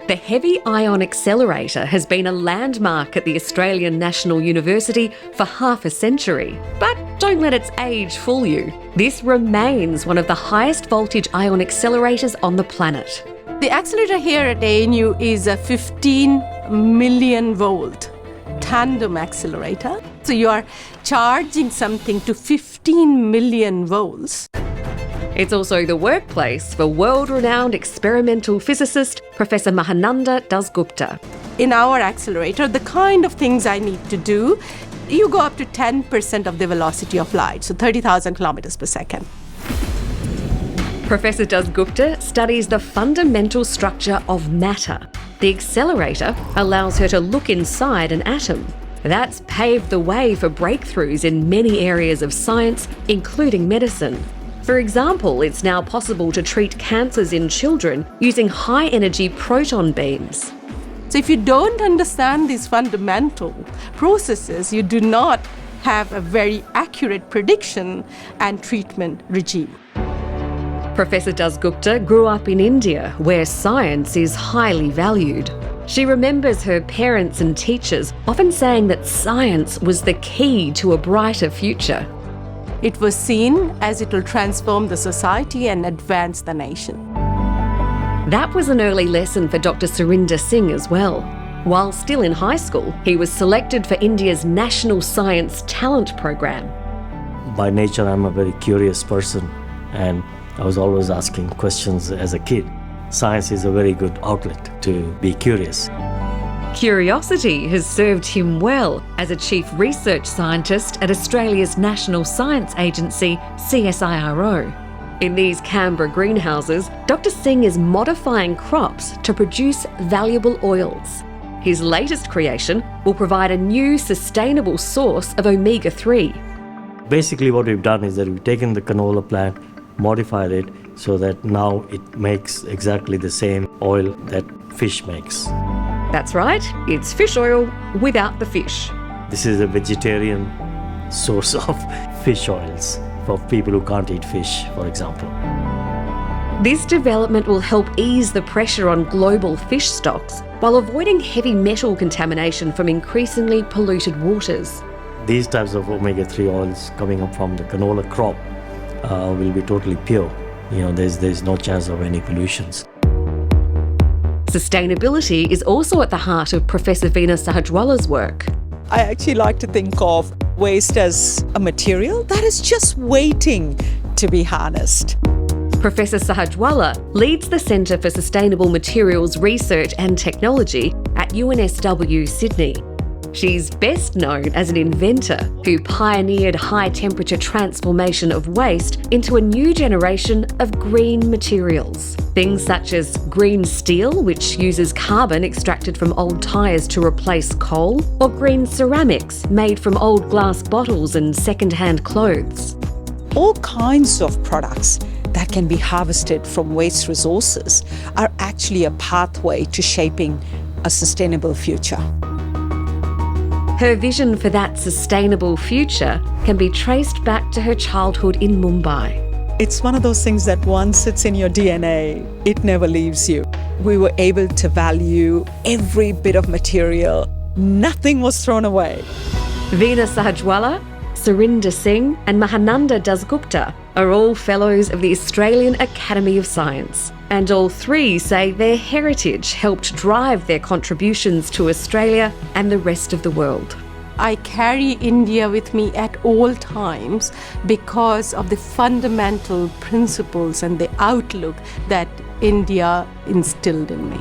The heavy ion accelerator has been a landmark at the Australian National University for half a century. But don't let its age fool you. This remains one of the highest voltage ion accelerators on the planet. The accelerator here at ANU is a 15 million volt tandem accelerator. So you are charging something to 15 million volts. It's also the workplace for world-renowned experimental physicist Professor Mahananda Dasgupta. In our accelerator, the kind of things I need to do, you go up to 10% of the velocity of light, so 30,000 kilometers per second. Professor Dasgupta studies the fundamental structure of matter. The accelerator allows her to look inside an atom. That's paved the way for breakthroughs in many areas of science, including medicine. For example, it's now possible to treat cancers in children using high-energy proton beams. So if you don't understand these fundamental processes, you do not have a very accurate prediction and treatment regime. Professor Dasgupta grew up in India, where science is highly valued. She remembers her parents and teachers often saying that science was the key to a brighter future. It was seen as it will transform the society and advance the nation. That was an early lesson for Dr. Surinder Singh as well. While still in high school, he was selected for India's National Science Talent Program. By nature, I'm a very curious person, and I was always asking questions as a kid. Science is a very good outlet to be curious. Curiosity has served him well as a chief research scientist at Australia's National Science Agency, CSIRO. In these Canberra greenhouses, Dr. Singh is modifying crops to produce valuable oils. His latest creation will provide a new sustainable source of omega-3. Basically what we've done is that we've taken the canola plant, modified it so that now it makes exactly the same oil that fish makes. That's right, it's fish oil without the fish. This is a vegetarian source of fish oils for people who can't eat fish, for example. This development will help ease the pressure on global fish stocks while avoiding heavy metal contamination from increasingly polluted waters. These types of omega-3 oils coming up from the canola crop will be totally pure. There's no chance of any pollutions. Sustainability is also at the heart of Professor Veena Sahajwala's work. I actually like to think of waste as a material that is just waiting to be harnessed. Professor Sahajwala leads the Centre for Sustainable Materials Research and Technology at UNSW Sydney. She's best known as an inventor who pioneered high-temperature transformation of waste into a new generation of green materials. Things such as green steel, which uses carbon extracted from old tyres to replace coal, or green ceramics made from old glass bottles and second-hand clothes. All kinds of products that can be harvested from waste resources are actually a pathway to shaping a sustainable future. Her vision for that sustainable future can be traced back to her childhood in Mumbai. It's one of those things that once it's in your DNA, it never leaves you. We were able to value every bit of material. Nothing was thrown away. Veena Sahajwala, Surinder Singh and Mahananda Dasgupta are all fellows of the Australian Academy of Science. And all three say their heritage helped drive their contributions to Australia and the rest of the world. I carry India with me at all times because of the fundamental principles and the outlook that India instilled in me.